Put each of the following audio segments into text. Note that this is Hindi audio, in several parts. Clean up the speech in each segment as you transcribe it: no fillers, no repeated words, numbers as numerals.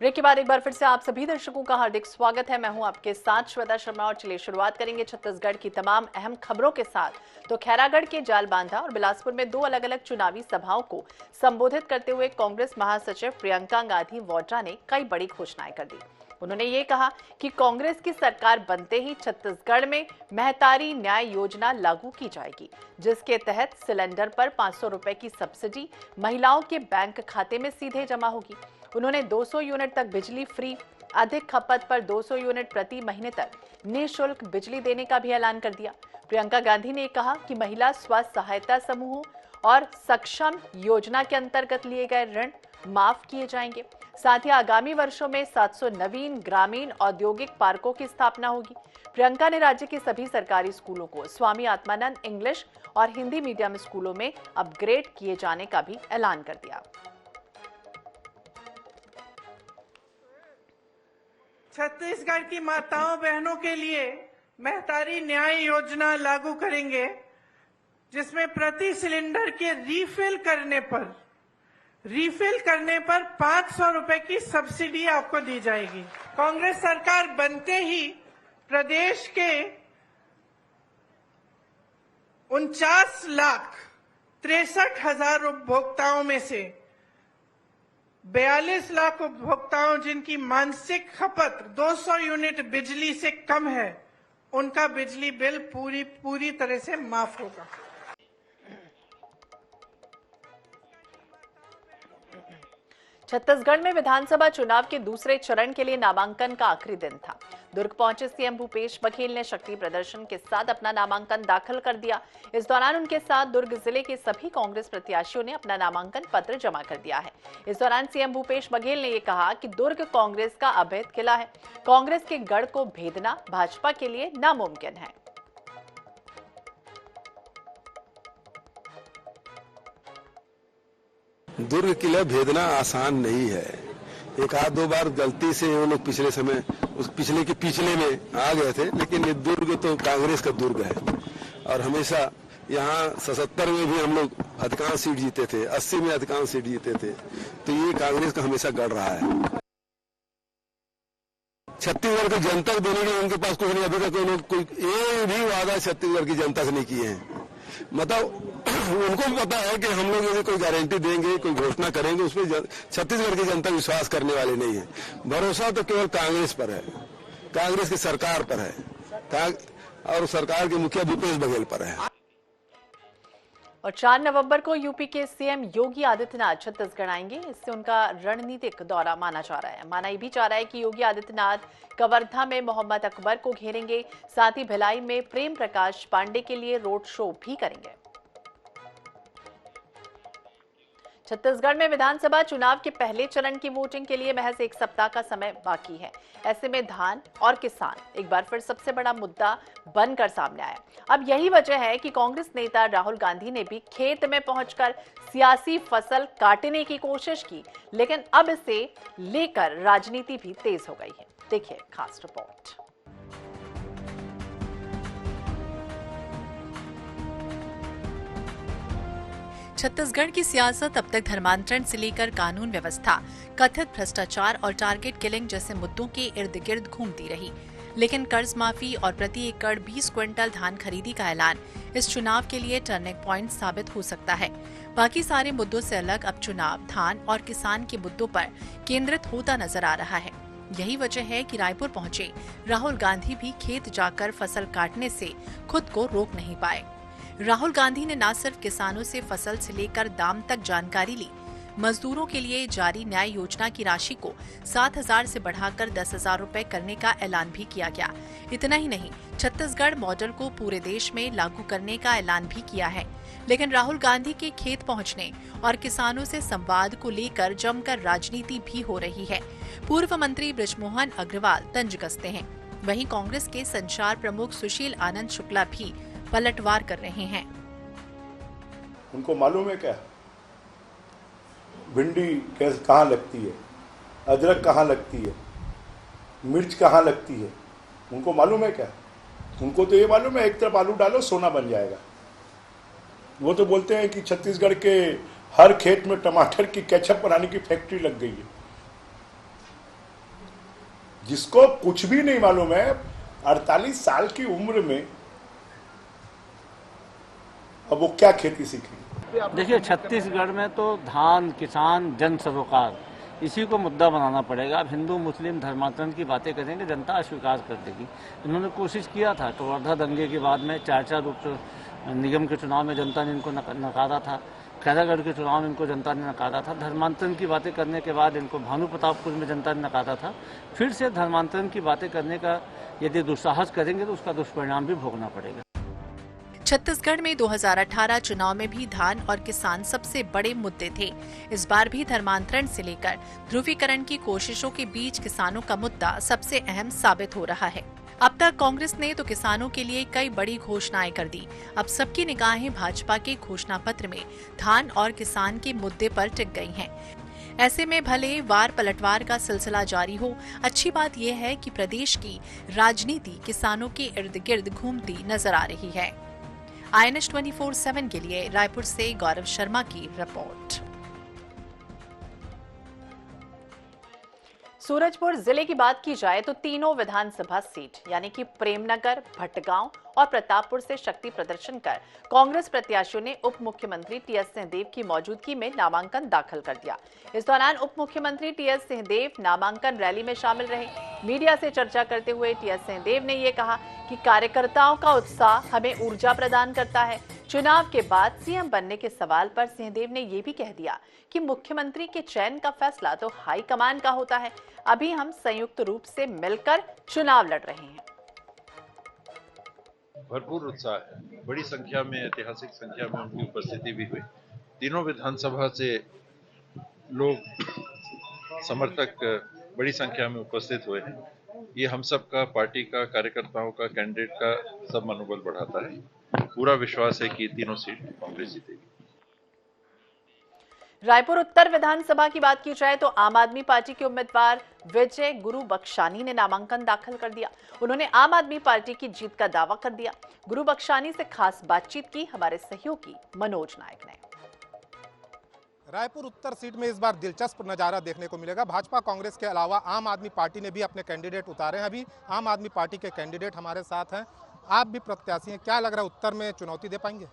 ब्रेक के बाद एक बार फिर से आप सभी दर्शकों का हार्दिक स्वागत है। मैं हूं आपके साथ श्वेता शर्मा और चलिए शुरुआत करेंगे छत्तीसगढ़ की तमाम अहम खबरों के साथ। तो खैरागढ़ के जालबांधा और बिलासपुर में दो अलग अलग चुनावी सभाओं को संबोधित करते हुए कांग्रेस महासचिव प्रियंका गांधी वाड्रा ने कई बड़ी घोषणाएं कर दी। उन्होंने ये कहा कि कांग्रेस की सरकार बनते ही छत्तीसगढ़ में महतारी न्याय योजना लागू की जाएगी, जिसके तहत सिलेंडर पर 500 रुपए की सब्सिडी महिलाओं के बैंक खाते में सीधे जमा होगी। उन्होंने 200 यूनिट तक बिजली फ्री, अधिक खपत पर 200 यूनिट प्रति महीने तक निःशुल्क बिजली देने का भी ऐलान कर दिया। प्रियंका गांधी ने कहा कि महिला स्वास्थ्य सहायता समूहों और सक्षम योजना के अंतर्गत लिए गए ऋण माफ किए जाएंगे। साथ ही आगामी वर्षों में 700 नवीन ग्रामीण औद्योगिक पार्कों की स्थापना होगी। प्रियंका ने राज्य के सभी सरकारी स्कूलों को स्वामी आत्मानंद इंग्लिश और हिंदी मीडियम स्कूलों में अपग्रेड किए जाने का भी ऐलान कर दिया। छत्तीसगढ़ की माताओं बहनों के लिए महतारी न्याय योजना लागू करेंगे, जिसमें प्रति सिलेंडर के रिफिल करने पर 500 रुपए की सब्सिडी आपको दी जाएगी। कांग्रेस सरकार बनते ही प्रदेश के 49,63,000 उपभोक्ताओं में से 42 लाख उपभोक्ताओं जिनकी मासिक खपत 200 यूनिट बिजली से कम है, उनका बिजली बिल पूरी तरह से माफ होगा। छत्तीसगढ़ में विधानसभा चुनाव के दूसरे चरण के लिए नामांकन का आखिरी दिन था। दुर्ग पहुंचे सीएम भूपेश बघेल ने शक्ति प्रदर्शन के साथ अपना नामांकन दाखिल कर दिया। इस दौरान उनके साथ दुर्ग जिले के सभी कांग्रेस प्रत्याशियों ने अपना नामांकन पत्र जमा कर दिया है। इस दौरान सीएम भूपेश बघेल ने यह कहा कि दुर्ग कांग्रेस का अवैध किला है। कांग्रेस के गढ़ को भेदना भाजपा के लिए नामुमकिन है। दुर्ग किला भेदना आसान नहीं है। एक आध दो बार गलती से वो लोग पिछले समय उस पिछले में आ गए थे, लेकिन ये दुर्ग तो कांग्रेस का दुर्ग है और हमेशा यहाँ 77 में भी हम लोग अधिकांश सीट जीते थे, 80 में अधिकांश सीट जीते थे, तो ये कांग्रेस का हमेशा गढ़ रहा है। छत्तीसगढ़ को जनता देने के लिए उनके पास कुछ नहीं, अभी तक कोई एक भी वादा छत्तीसगढ़ की जनता से नहीं किए हैं। मतलब उनको भी पता है कि हम लोग यदि कोई गारंटी देंगे, कोई घोषणा करेंगे, उसमें छत्तीसगढ़ की जनता विश्वास करने वाली नहीं है। भरोसा तो केवल कांग्रेस पर है, कांग्रेस की सरकार पर है और सरकार के मुखिया भूपेश बघेल पर है। और 4 नवंबर को यूपी के सीएम योगी आदित्यनाथ छत्तीसगढ़ आएंगे। इससे उनका रणनीतिक दौरा माना जा रहा है। माना भी जा रहा है कि योगी आदित्यनाथ कवर्धा में मोहम्मद अकबर को घेरेंगे, साथ ही भिलाई में प्रेम प्रकाश पांडे के लिए रोड शो भी करेंगे। छत्तीसगढ़ में विधानसभा चुनाव के पहले चरण की वोटिंग के लिए महज एक सप्ताह का समय बाकी है। ऐसे में धान और किसान एक बार फिर सबसे बड़ा मुद्दा बनकर सामने आया। अब यही वजह है कि कांग्रेस नेता राहुल गांधी ने भी खेत में पहुंचकर सियासी फसल काटने की कोशिश की, लेकिन अब इसे लेकर राजनीति भी तेज हो गई है। देखिए खास रिपोर्ट। छत्तीसगढ़ की सियासत अब तक धर्मांतरण से लेकर कानून व्यवस्था, कथित भ्रष्टाचार और टारगेट किलिंग जैसे मुद्दों के इर्द गिर्द घूमती रही, लेकिन कर्ज माफी और प्रति एकड़ 20 क्विंटल धान खरीदी का ऐलान इस चुनाव के लिए टर्निंग पॉइंट साबित हो सकता है। बाकी सारे मुद्दों से अलग अब चुनाव धान और किसान के मुद्दों पर केंद्रित होता नजर आ रहा है। यही वजह है कि रायपुर पहुंचे राहुल गांधी भी खेत जाकर फसल काटने से खुद को रोक नहीं पाए। राहुल गांधी ने न सिर्फ किसानों से फसल से लेकर दाम तक जानकारी ली, मजदूरों के लिए जारी न्याय योजना की राशि को 7,000 से बढ़ाकर 10,000 रुपए करने का ऐलान भी किया गया। इतना ही नहीं, छत्तीसगढ़ मॉडल को पूरे देश में लागू करने का ऐलान भी किया है। लेकिन राहुल गांधी के खेत पहुंचने और किसानों से संवाद को लेकर जमकर राजनीति भी हो रही है। पूर्व मंत्री बृजमोहन अग्रवाल तंज कसते हैं। वहीं कांग्रेस के संचार प्रमुख सुशील आनंद शुक्ला भी पलटवार कर रहे हैं। उनको मालूम है क्या भिंडी कैसे कहाँ लगती है, अदरक कहाँ लगती है, मिर्च कहाँ लगती है, उनको मालूम है क्या? उनको तो ये मालूम है एक तरफ आलू डालो सोना बन जाएगा। वो तो बोलते हैं कि छत्तीसगढ़ के हर खेत में टमाटर की केचप बनाने की फैक्ट्री लग गई है। जिसको कुछ भी नहीं मालूम है 48 साल की उम्र में, अब वो क्या खेती सीखेगी? देखिए, छत्तीसगढ़ में तो धान, किसान, जन सरोकार, इसी को मुद्दा बनाना पड़ेगा। अब हिंदू मुस्लिम धर्मांतरण की बातें करेंगे, जनता अस्वीकार कर देगी। इन्होंने कोशिश किया था कवर्धा दंगे के बाद में 4 उप निगम के चुनाव में जनता ने इनको नकारा था, खैरागढ़ के चुनाव में इनको जनता ने नकारा था, धर्मांतरण की बातें करने के बाद इनको भानु प्रतापपुर में जनता ने नकारा था। फिर से धर्मांतरण की बातें करने का यदि दुस्साहस करेंगे तो उसका दुष्परिणाम भी भोगना पड़ेगा। छत्तीसगढ़ में 2018 चुनाव में भी धान और किसान सबसे बड़े मुद्दे थे। इस बार भी धर्मांतरण से लेकर ध्रुवीकरण की कोशिशों के बीच किसानों का मुद्दा सबसे अहम साबित हो रहा है। अब तक कांग्रेस ने तो किसानों के लिए कई बड़ी घोषणाएं कर दी। अब सबकी निगाहें भाजपा के घोषणा पत्र में धान और किसान के मुद्दे पर टिक गई हैं। ऐसे में भले वार पलटवार का सिलसिला जारी हो, अच्छी बात यह है कि प्रदेश की राजनीति किसानों के इर्द गिर्द घूमती नजर आ रही है। INS 24/7 के लिए रायपुर से गौरव शर्मा की रिपोर्ट। सूरजपुर जिले की बात की जाए तो तीनों विधानसभा सीट यानी कि प्रेमनगर, भटगांव और प्रतापपुर से शक्ति प्रदर्शन कर कांग्रेस प्रत्याशियों ने उप मुख्यमंत्री टीएस सिंहदेव की मौजूदगी में नामांकन दाखिल कर दिया। इस दौरान उप मुख्यमंत्री टीएस सिंहदेव नामांकन रैली में शामिल रहे। मीडिया से चर्चा करते हुए टीएस सिंहदेव ने ये कहा कि कार्यकर्ताओं का उत्साह हमें ऊर्जा प्रदान करता है। चुनाव के बाद सीएम बनने के सवाल पर सिंहदेव ने ये भी कह दिया कि मुख्यमंत्री के चयन का फैसला तो हाईकमान का होता है। अभी हम संयुक्त रूप से मिलकर चुनाव लड़ रहे हैं। भरपूर उत्साह है, बड़ी संख्या में, ऐतिहासिक संख्या में उनकी उपस्थिति भी हुई। तीनों विधानसभा से लोग, समर्थक बड़ी संख्या में उपस्थित हुए हैं। ये हम सब का, पार्टी का, कार्यकर्ताओं का, कैंडिडेट का सब मनोबल बढ़ाता है। पूरा विश्वास है कि तीनों सीट कांग्रेस जीतेगी। रायपुर उत्तर विधानसभा की बात की जाए तो आम आदमी पार्टी के उम्मीदवार विजय गुरु बख्शानी ने नामांकन दाखिल कर दिया। उन्होंने आम आदमी पार्टी की जीत का दावा कर दिया। गुरु बख्शानी से खास बातचीत की हमारे सहयोगी मनोज नायक ने। रायपुर उत्तर सीट में इस बार दिलचस्प नजारा देखने को मिलेगा। भाजपा कांग्रेस के अलावा आम आदमी पार्टी ने भी अपने कैंडिडेट उतारे हैं। अभी आम आदमी पार्टी के कैंडिडेट हमारे साथ हैं। आप भी प्रत्याशी हैं, क्या लग रहा है उत्तर में चुनौती दे पाएंगे?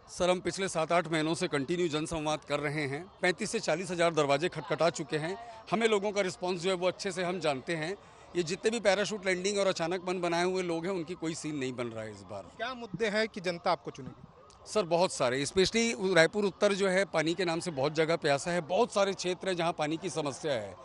सर, हम पिछले 7-8 महीनों से कंटिन्यू जनसंवाद कर रहे हैं। 35 से 40 हज़ार दरवाजे खटखटा चुके हैं। हमें लोगों का रिस्पांस जो है वो अच्छे से हम जानते हैं। ये जितने भी पैराशूट लैंडिंग और अचानक मन बनाए हुए लोग हैं, उनकी कोई सीन नहीं बन रहा है इस बार। क्या मुद्दे हैं कि जनता आपको चुनेगी? सर, बहुत सारे, स्पेशली रायपुर उत्तर जो है पानी के नाम से बहुत जगह प्यासा है। बहुत सारे क्षेत्र है जहाँ पानी की समस्या है।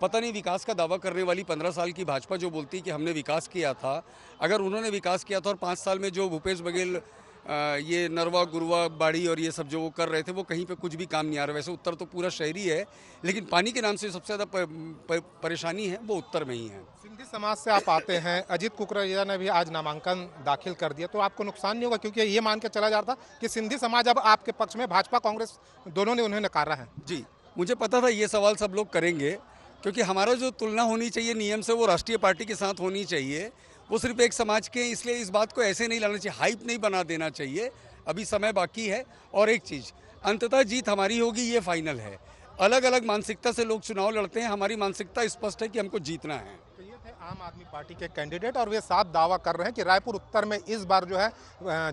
पता नहीं, विकास का दावा करने वाली 15 साल की भाजपा जो बोलती है कि हमने विकास किया था, अगर उन्होंने विकास किया था और 5 साल में जो भूपेश बघेल ये नरवा गुरवा बाड़ी और ये सब जो वो कर रहे थे, वो कहीं पे कुछ भी काम नहीं आ रहा। वैसे उत्तर तो पूरा शहरी है, लेकिन पानी के नाम से सबसे ज़्यादा परेशानी है वो उत्तर में ही है। सिंधी समाज से आप आते हैं, अजीत कुकरेजा ने भी आज नामांकन दाखिल कर दिया, तो आपको नुकसान नहीं होगा? क्योंकि ये मान के चला जा रहा था कि सिंधी समाज अब आपके पक्ष में, भाजपा कांग्रेस दोनों ने उन्हें नकारा है। जी, मुझे पता था ये सवाल सब लोग करेंगे, क्योंकि हमारा जो तुलना होनी चाहिए नियम से वो राष्ट्रीय पार्टी के साथ होनी चाहिए। वो सिर्फ एक समाज के हैं, इसलिए इस बात को ऐसे नहीं लाना चाहिए, हाइप नहीं बना देना चाहिए। अभी समय बाकी है। और एक चीज़, अंततः जीत हमारी होगी, ये फाइनल है। अलग अलग मानसिकता से लोग चुनाव लड़ते हैं, हमारी मानसिकता स्पष्ट है कि हमको जीतना है। तो ये थे आम आदमी पार्टी के कैंडिडेट और वे साफ दावा कर रहे हैं कि रायपुर उत्तर में इस बार जो है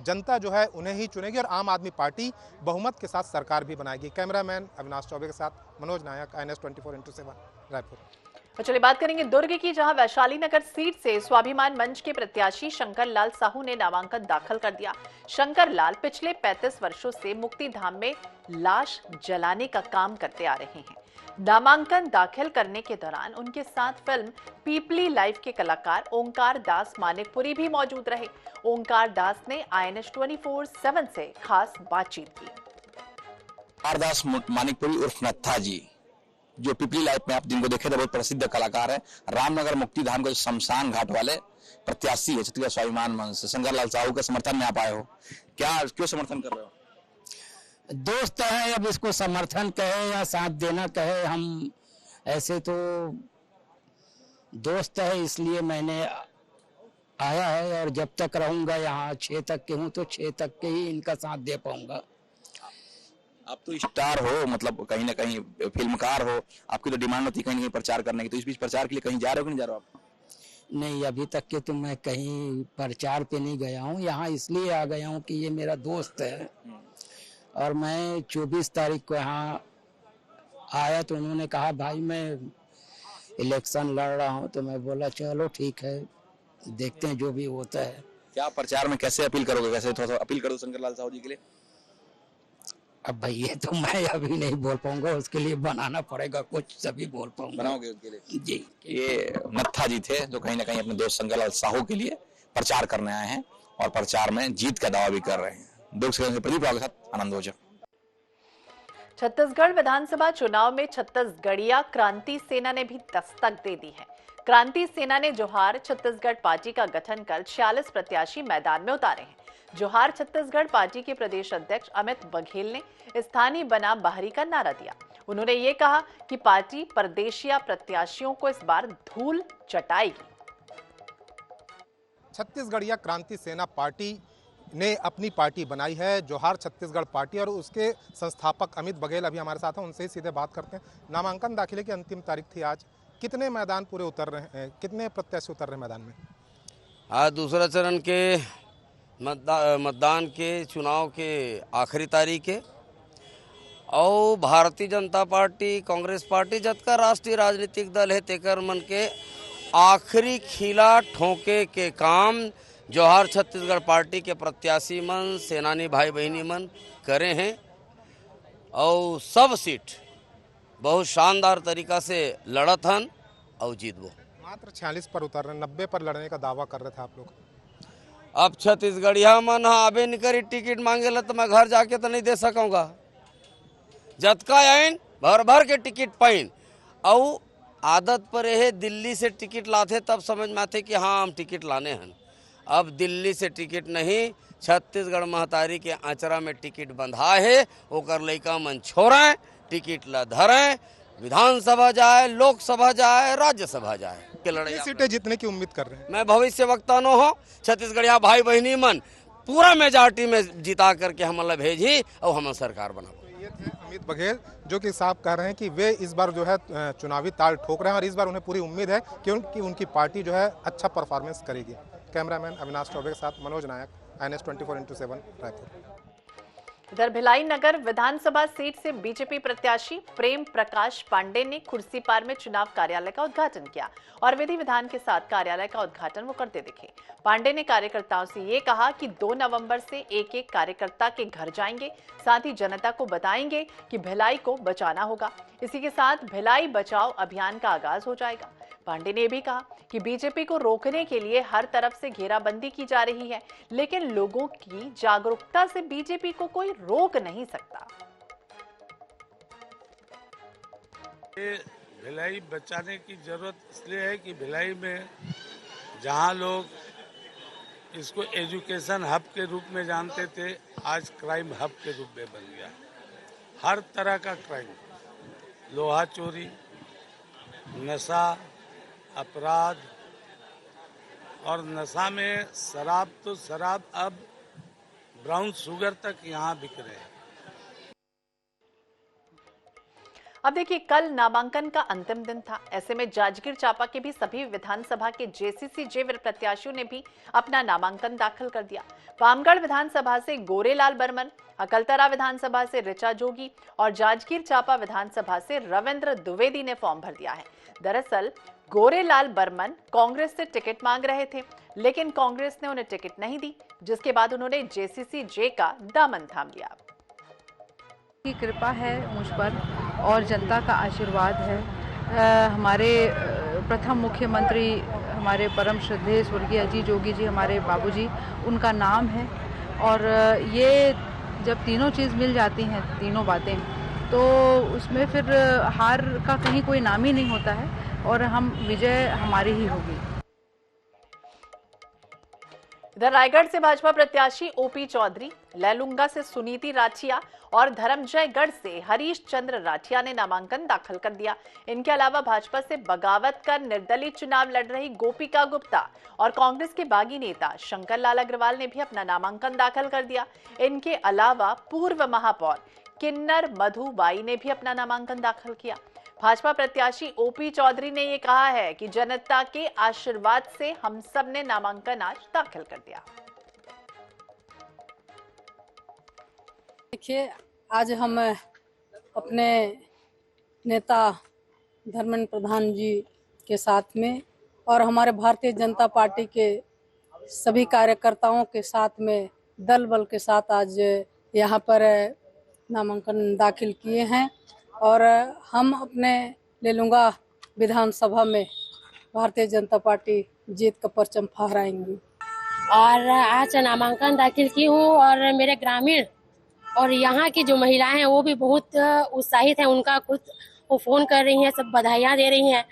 जनता जो है उन्हें ही चुनेगी और आम आदमी पार्टी बहुमत के साथ सरकार भी बनाएगी। कैमरामैन अविनाश चौबे के साथ मनोज नायक, INS 24/7 रायपुर। तो चलिए बात करेंगे दुर्ग की, जहां वैशाली नगर सीट से स्वाभिमान मंच के प्रत्याशी शंकर लाल साहू ने नामांकन दाखिल कर दिया। शंकर लाल पिछले 35 वर्षों से मुक्ति धाम में लाश जलाने का काम करते आ रहे हैं। नामांकन दाखिल करने के दौरान उनके साथ फिल्म पीपली लाइफ के कलाकार ओंकार दास मानिकपुरी भी मौजूद रहे। ओंकार दास ने INS 24/7 से खास बातचीत की। ओंकार दास मानिकपुरी उर्फ नत्था जी, जो पिपली लाइफ में आप जिनको देखे थे, बहुत प्रसिद्ध कलाकार है। रामनगर मुक्ति धाम के शमशान घाट वाले प्रत्याशी है छत्तीसगढ़ स्वाभिमान मंच से। शंकर लाल साहू के समर्थन में आप आए हो, क्या क्यों समर्थन कर रहे हो? दोस्त है, अब इसको समर्थन कहे या साथ देना कहे, हम ऐसे तो दोस्त है, इसलिए मैंने आया है। और जब तक रहूंगा यहाँ 6 तक के हूँ तो 6 तक के ही इनका साथ दे पाऊंगा। आप तो स्टार हो, मतलब कहीं ना कहीं फिल्मकार हो, आपकी तो डिमांड होती है कहीं ना कहीं प्रचार करने की। तो इस बीच प्रचार के लिए कहीं जा रहे हो कि नहीं जा रहे हो आप? नहीं, अभी तक के तो मैं कहीं प्रचार पे नहीं गया हूँ। यहाँ इसलिए आ गया हूँ कि ये मेरा दोस्त है और मैं 24 तारीख को यहाँ आया तो उन्होंने कहा भाई मैं इलेक्शन लड़ रहा हूँ, तो मैं बोला चलो ठीक है, देखते हैं जो भी होता है। क्या प्रचार में कैसे अपील करोगे? कैसे थोड़ा सा अपील कर दो शंकर लाल साहू जी के लिए। अब भाई ये तो मैं अभी नहीं बोल पाऊंगा, उसके लिए बनाना पड़ेगा कुछ, तभी बोल पाऊंगा। बनाओगे उनके लिए? जी। ये नत्था जी थे जो कहीं ना कहीं अपने दोस्त शंकर लाल साहू के लिए प्रचार करने आए हैं और प्रचार में जीत का दावा भी कर रहे हैं। दुर्ग से प्रदीप राव के साथ आनंद ओझा। छत्तीसगढ़ विधानसभा चुनाव में छत्तीसगढ़िया क्रांति सेना ने भी दस्तक दे दी है। क्रांति सेना ने जोहार छत्तीसगढ़ पार्टी का गठन कर 46 प्रत्याशी मैदान में उतारे हैं। जोहार छत्तीसगढ़ पार्टी के प्रदेश अध्यक्ष अमित बघेल ने स्थानीय बनाम बाहरी का नारा दिया। उन्होंने ये कहा कि पार्टी परदेशिया प्रत्याशियों को इस बार धूल चटाएगी। छत्तीसगढ़िया क्रांति सेना पार्टी ने अपनी पार्टी बनाई है, जोहार छत्तीसगढ़ पार्टी, और उसके संस्थापक अमित बघेल अभी हमारे साथ हैं, उनसे ही सीधे बात करते हैं। नामांकन दाखिले की अंतिम तारीख थी आज, कितने मैदान पूरे उतर रहे हैं, कितने प्रत्याशी उतर रहे हैं मैदान में? आज दूसरा चरण के मतदान के चुनाव के आखिरी तारीख है और भारतीय जनता पार्टी, कांग्रेस पार्टी जतका राष्ट्रीय राजनीतिक दल है तेकर मन के आखिरी खिला ठोके के काम जोहार छत्तीसगढ़ पार्टी के प्रत्याशी मन, सेनानी भाई बहनी मन करे हैं और सब सीट बहुत शानदार तरीका से लड़त हन और जीतबो। मात्र 46 पर उतर रहे, 90 पर लड़ने का दावा कर रहे थे आप लोग। अब छत्तीसगढ़िया मन आबे नहीं करी टिकट मांगेला तो मैं घर जाके तो नहीं दे सकूँगा। जतका आइन भर भर के टिकट पाइन और आदत पर है दिल्ली से टिकट लाते तब समझ में आते कि हाँ हम टिकट लाने हैं। अब दिल्ली से टिकट नहीं, छत्तीसगढ़ महतारी के आंचरा में टिकट बंधा है, ओकर लइका मन छोड़ें, टिकट ला धरें, विधानसभा जाए, लोकसभा जाए, राज्यसभा जाए के लड़ाई सीटें जीतने की उम्मीद कर रहे हैं। मैं भविष्य वक्ता न हो, छत्तीसगढ़िया भाई बहनी मन पूरा मेजॉरिटी में जिता करके हमला भेजी और हम सरकार बना। ये थे अमित बघेल जो कि साहब कह रहे हैं कि वे इस बार जो है चुनावी ताल ठोक रहे हैं और इस बार उन्हें पूरी उम्मीद है कि उनकी पार्टी जो है अच्छा परफॉर्मेंस करेगी। कैमरामैन अविनाश चौबे के साथ मनोज नायक, INS 24x7 रायपुर। इधर भिलाई नगर विधानसभा सीट से बीजेपी प्रत्याशी प्रेम प्रकाश पांडे ने खुर्सीपार में चुनाव कार्यालय का उद्घाटन किया और विधि विधान के साथ कार्यालय का उद्घाटन वो करते दिखे। पांडे ने कार्यकर्ताओं से ये कहा कि 2 नवंबर से एक एक कार्यकर्ता के घर जाएंगे, साथ ही जनता को बताएंगे कि भिलाई को बचाना होगा। इसी के साथ भिलाई बचाओ अभियान का आगाज हो जाएगा। पांडे ने भी कहा कि बीजेपी को रोकने के लिए हर तरफ से घेराबंदी की जा रही है, लेकिन लोगों की जागरूकता से बीजेपी को कोई रोक नहीं सकता। भिलाई बचाने की जरूरत इसलिए है कि भिलाई में जहां लोग इसको एजुकेशन हब के रूप में जानते थे, आज क्राइम हब के रूप में बन गया। हर तरह का क्राइम, लोहा चोरी, नशा, अपराध, और नशा में शराब, तो शराब अब ब्राउन शुगर तक यहाँ बिक रहे हैं। अब देखिए, कल नामांकन का अंतिम दिन था। ऐसे में जांजगीर चांपा के भी सभी विधानसभा के JCC प्रत्याशियों ने भी अपना नामांकन दाखिल कर दिया। वामगढ़ विधानसभा से गोरेलाल बर्मन, अकलतरा विधानसभा से ऋचा जोगी और जांजगीर चांपा विधानसभा से रविंद्र द्विवेदी ने फॉर्म भर दिया है। दरअसल गोरेलाल बर्मन कांग्रेस से टिकट मांग रहे थे, लेकिन कांग्रेस ने उन्हें टिकट नहीं दी, जिसके बाद उन्होंने JCC का दामन थाम लिया। की कृपा है मुझ पर और जनता का आशीर्वाद है। हमारे प्रथम मुख्यमंत्री, हमारे परम श्रद्धेय स्वर्गीय अजीत जोगी जी, हमारे बाबूजी, उनका नाम है और ये जब तीनों चीज़ मिल जाती हैं, तीनों बातें, तो उसमें फिर हार का कहीं कोई नाम ही नहीं होता है और हम विजय हमारी ही होगी। इधर रायगढ़ से भाजपा प्रत्याशी OP चौधरी, लैलूंगा से सुनीति राठिया और धर्मजयगढ़ से हरीश चंद्र राठिया ने नामांकन दाखिल कर दिया। इनके अलावा भाजपा से बगावत कर निर्दलीय चुनाव लड़ रही गोपिका गुप्ता और कांग्रेस के बागी नेता शंकर लाल अग्रवाल ने भी अपना नामांकन दाखिल कर दिया। इनके अलावा पूर्व महापौर किन्नर मधुबाई ने भी अपना नामांकन दाखिल किया। भाजपा प्रत्याशी ओपी चौधरी ने ये कहा है कि जनता के आशीर्वाद से हम सब ने नामांकन आज दाखिल कर दिया। देखिए, आज हम अपने नेता धर्मेंद्र प्रधान जी के साथ में और हमारे भारतीय जनता पार्टी के सभी कार्यकर्ताओं के साथ में दल बल के साथ आज यहाँ पर नामांकन दाखिल किए हैं और हम अपने लेलूंगा विधानसभा में भारतीय जनता पार्टी जीत का परचम फहराएंगी। और आज नामांकन दाखिल की हूँ और मेरे ग्रामीण और यहाँ की जो महिलाएं हैं वो भी बहुत उत्साहित हैं। उनका खुद वो फोन कर रही हैं, सब बधाइयाँ दे रही हैं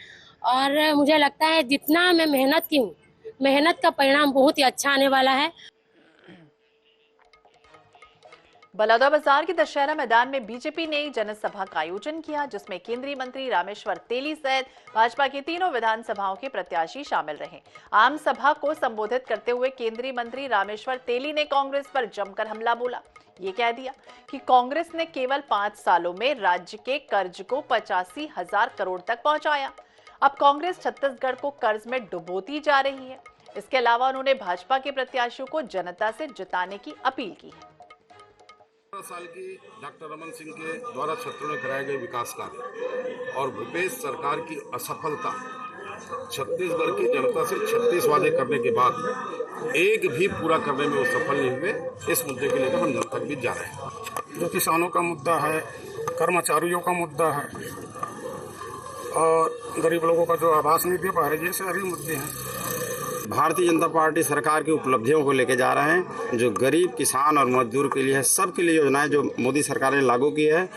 और मुझे लगता है जितना मैं मेहनत की हूँ, मेहनत का परिणाम बहुत ही अच्छा आने वाला है। बलौदाबाजार के दशहरा मैदान में बीजेपी ने जनसभा का आयोजन किया, जिसमें केंद्रीय मंत्री रामेश्वर तेली सहित भाजपा की तीनों विधानसभाओं के प्रत्याशी शामिल रहे। आम सभा को संबोधित करते हुए केंद्रीय मंत्री रामेश्वर तेली ने कांग्रेस पर जमकर हमला बोला। ये कह दिया कि कांग्रेस ने केवल 5 सालों में राज्य के कर्ज को 85,000 करोड़ तक पहुंचाया। अब कांग्रेस छत्तीसगढ़ को कर्ज में डुबोती जा रही है। इसके अलावा उन्होंने भाजपा के प्रत्याशियों को जनता से जिताने की अपील की है। 15 साल की डॉक्टर रमन सिंह के द्वारा क्षेत्रों में कराए गए विकास कार्य और भूपेश सरकार की असफलता, छत्तीसगढ़ की जनता से 36 वादे करने के बाद एक भी पूरा करने में वो सफल नहीं हुए। इस मुद्दे के लेकर हम जनता के बीच जा रहे हैं। जो किसानों का मुद्दा है, कर्मचारियों का मुद्दा है और गरीब लोगों का जो आवास नहीं दे पा रहे, ये सारे मुद्दे हैं। भारतीय जनता पार्टी सरकार की उपलब्धियों को लेकर जा रहे हैं, जो गरीब किसान और मजदूर के लिए है, सबके लिए योजनाएं जो मोदी सरकार ने लागू की है।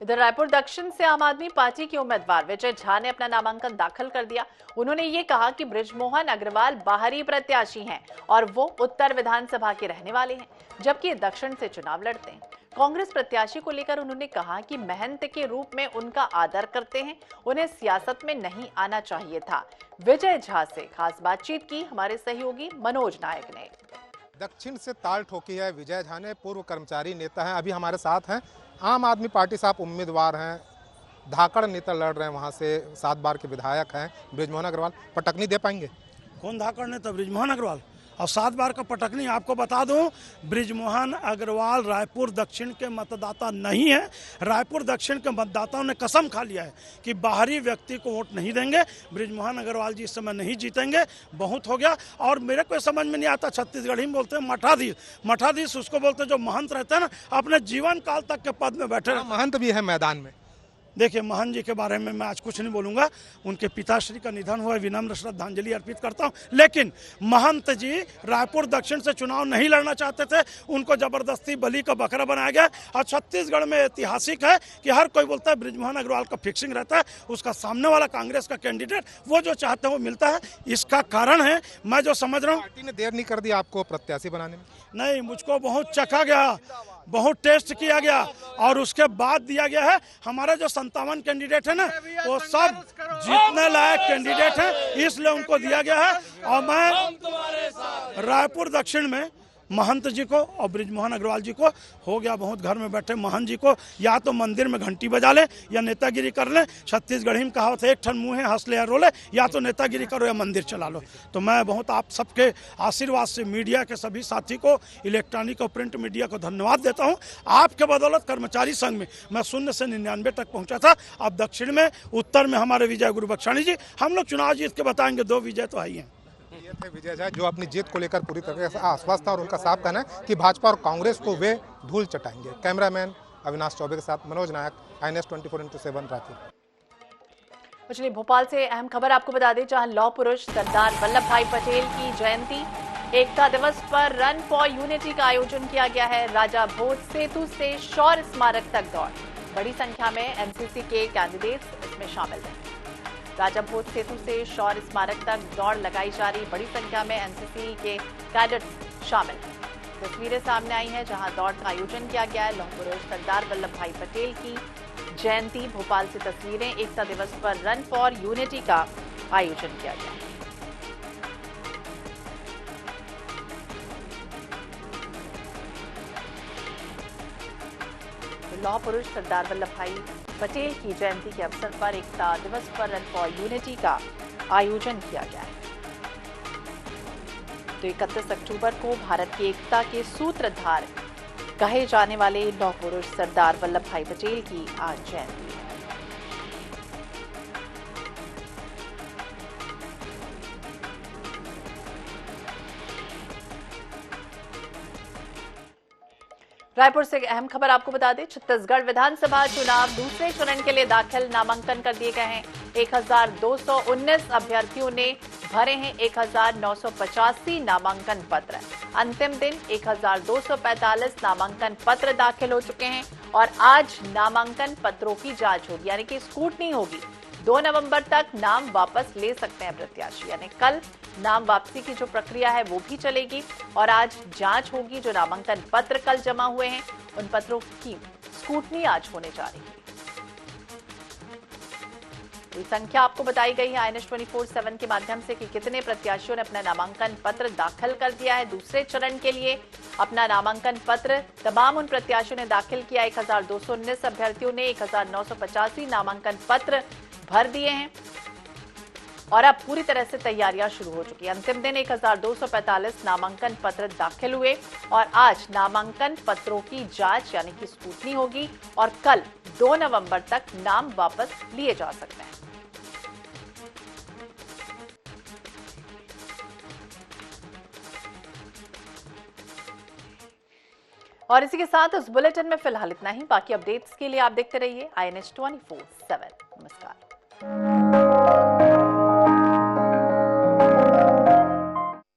इधर रायपुर दक्षिण से आम आदमी पार्टी के उम्मीदवार विजय झा ने अपना नामांकन दाखिल कर दिया। उन्होंने ये कहा कि बृजमोहन अग्रवाल बाहरी प्रत्याशी हैं और वो उत्तर विधानसभा के रहने वाले हैं, जबकि दक्षिण से चुनाव लड़ते हैं। कांग्रेस प्रत्याशी को लेकर उन्होंने कहा कि महंत के रूप में उनका आदर करते हैं, उन्हें सियासत में नहीं आना चाहिए था। विजय झा से खास बातचीत की हमारे सहयोगी मनोज नायक ने। दक्षिण से ताल ठोकी है विजय झा ने, पूर्व कर्मचारी नेता हैं, अभी हमारे साथ हैं। आम आदमी पार्टी से आप उम्मीदवार हैं, धाकड़ नेता लड़ रहे हैं, वहाँ से 7 बार के विधायक हैं बृजमोहन अग्रवाल, पटकनी दे पाएंगे? कौन धाकड़ नेता? बृजमोहन अग्रवाल। और 7 बार का पटकनी। आपको बता दूं, बृजमोहन अग्रवाल रायपुर दक्षिण के मतदाता नहीं है। रायपुर दक्षिण के मतदाताओं ने कसम खा लिया है कि बाहरी व्यक्ति को वोट नहीं देंगे। बृजमोहन अग्रवाल जी इस समय नहीं जीतेंगे, बहुत हो गया। और मेरे को समझ में नहीं आता, छत्तीसगढ़ी में बोलते हैं मठाधीश। मठाधीश उसको बोलते हैं जो महंत रहते हैं ना, अपने जीवन काल तक के पद में बैठे। महंत भी है मैदान में। देखिए, महंत जी के बारे में मैं आज कुछ नहीं बोलूंगा, उनके पिताश्री का निधन हुआ है, विनम्र श्रद्धांजलि अर्पित करता हूं। लेकिन महंत जी रायपुर दक्षिण से चुनाव नहीं लड़ना चाहते थे, उनको जबरदस्ती बलि का बकरा बनाया गया। और छत्तीसगढ़ में ऐतिहासिक है कि हर कोई बोलता है बृजमोहन अग्रवाल का फिक्सिंग रहता है, उसका सामने वाला कांग्रेस का कैंडिडेट वो जो चाहते हैं वो मिलता है। इसका कारण है, मैं जो समझ रहा हूँ, पार्टी ने देर नहीं कर दी आपको प्रत्याशी बनाने में? नहीं, मुझको बहुत चखा गया, बहुत टेस्ट किया गया और उसके बाद दिया गया है। हमारा जो 57 कैंडिडेट है ना, वो सब जीतने लायक कैंडिडेट है, इसलिए उनको दिया गया है। और मैं रायपुर दक्षिण में महंत जी को और बृजमोहन अग्रवाल जी को हो गया बहुत, घर में बैठे महंत जी को या तो मंदिर में घंटी बजा ले या नेतागिरी कर ले। छत्तीसगढ़ी में कहावत है, एक ठन मुँह है हंस ले या रोले, या तो नेतागिरी करो या मंदिर चला लो। तो मैं बहुत आप सबके आशीर्वाद से मीडिया के सभी साथी को, इलेक्ट्रॉनिक और प्रिंट मीडिया को धन्यवाद देता हूँ। आपके बदौलत कर्मचारी संघ में मैं 0 से 99 तक पहुँचा था। अब दक्षिण में, उत्तर में हमारे विजय गुरु बख्शाणी जी, हम लोग चुनाव जीत के बताएंगे 2 विजय तो आई हैं। ये थे विजय झा जो अपनी जीत को लेकर पूरी तरह से आश्वस्त था और उनका साफ कहना है कि भाजपा और कांग्रेस को वे धूल चटाएंगे। कैमरामैन अविनाश चौबे के साथ मनोज नायक, INS 24x7 रायपुर। पिछले भोपाल से अहम खबर आपको बता दें, जहां लौह पुरुष सरदार वल्लभ भाई पटेल की जयंती एकता दिवस पर रन फॉर यूनिटी का आयोजन किया गया है। राजा भोज सेतु से शौर्य स्मारक तक दौड़, बड़ी संख्या में NCC के कैंडिडेट्स इसमें शामिल हैं। राजा भोज सेतु से शौर्य स्मारक तक दौड़ लगाई जा रही, बड़ी संख्या में NCC के कैडेट्स शामिल हैं। तस्वीरें सामने आई हैं जहां दौड़ का आयोजन किया गया है। लौह पुरुष सरदार वल्लभ भाई पटेल की जयंती। भोपाल से तस्वीरें। एकता दिवस पर रन फॉर यूनिटी का आयोजन किया गया। लौह पुरुष सरदार वल्लभ भाई पटेल की जयंती के अवसर पर एकता दिवस पर रन फॉर यूनिटी का आयोजन किया गया है। तो 31 अक्टूबर को भारत की एकता के सूत्रधार कहे जाने वाले लौह पुरुष सरदार वल्लभ भाई पटेल की आज जयंती है। रायपुर से अहम खबर आपको बता दें, छत्तीसगढ़ विधानसभा चुनाव दूसरे चरण के लिए दाखिल नामांकन कर दिए गए हैं। 1219 अभ्यर्थियों ने भरे हैं 1985 नामांकन पत्र। अंतिम दिन 1245 नामांकन पत्र दाखिल हो चुके हैं और आज नामांकन पत्रों की जांच होगी, यानी कि स्क्रूटनी होगी। 2 नवंबर तक नाम वापस ले सकते हैं प्रत्याशी, यानी कल नाम वापसी की जो प्रक्रिया है वो भी चलेगी और आज जांच होगी। जो नामांकन पत्र कल जमा हुए हैं उन पत्रों की स्क्रूटनी आज होने जा रही है। ये संख्या आपको बताई गई है INS 24/7 के माध्यम से कि कितने प्रत्याशियों ने अपना नामांकन पत्र दाखिल कर दिया है। दूसरे चरण के लिए अपना नामांकन पत्र तमाम उन प्रत्याशियों ने दाखिल किया। 1219 अभ्यर्थियों ने 1985 नामांकन पत्र भर दिए हैं और अब पूरी तरह से तैयारियां शुरू हो चुकी है। अंतिम दिन 1245 नामांकन पत्र दाखिल हुए और आज नामांकन पत्रों की जांच यानी कि स्क्रूटनी होगी और कल 2 नवंबर तक नाम वापस लिए जा सकते हैं। और इसी के साथ इस बुलेटिन में फिलहाल इतना ही। बाकी अपडेट्स के लिए आप देखते रहिए INS 24/7। नमस्कार।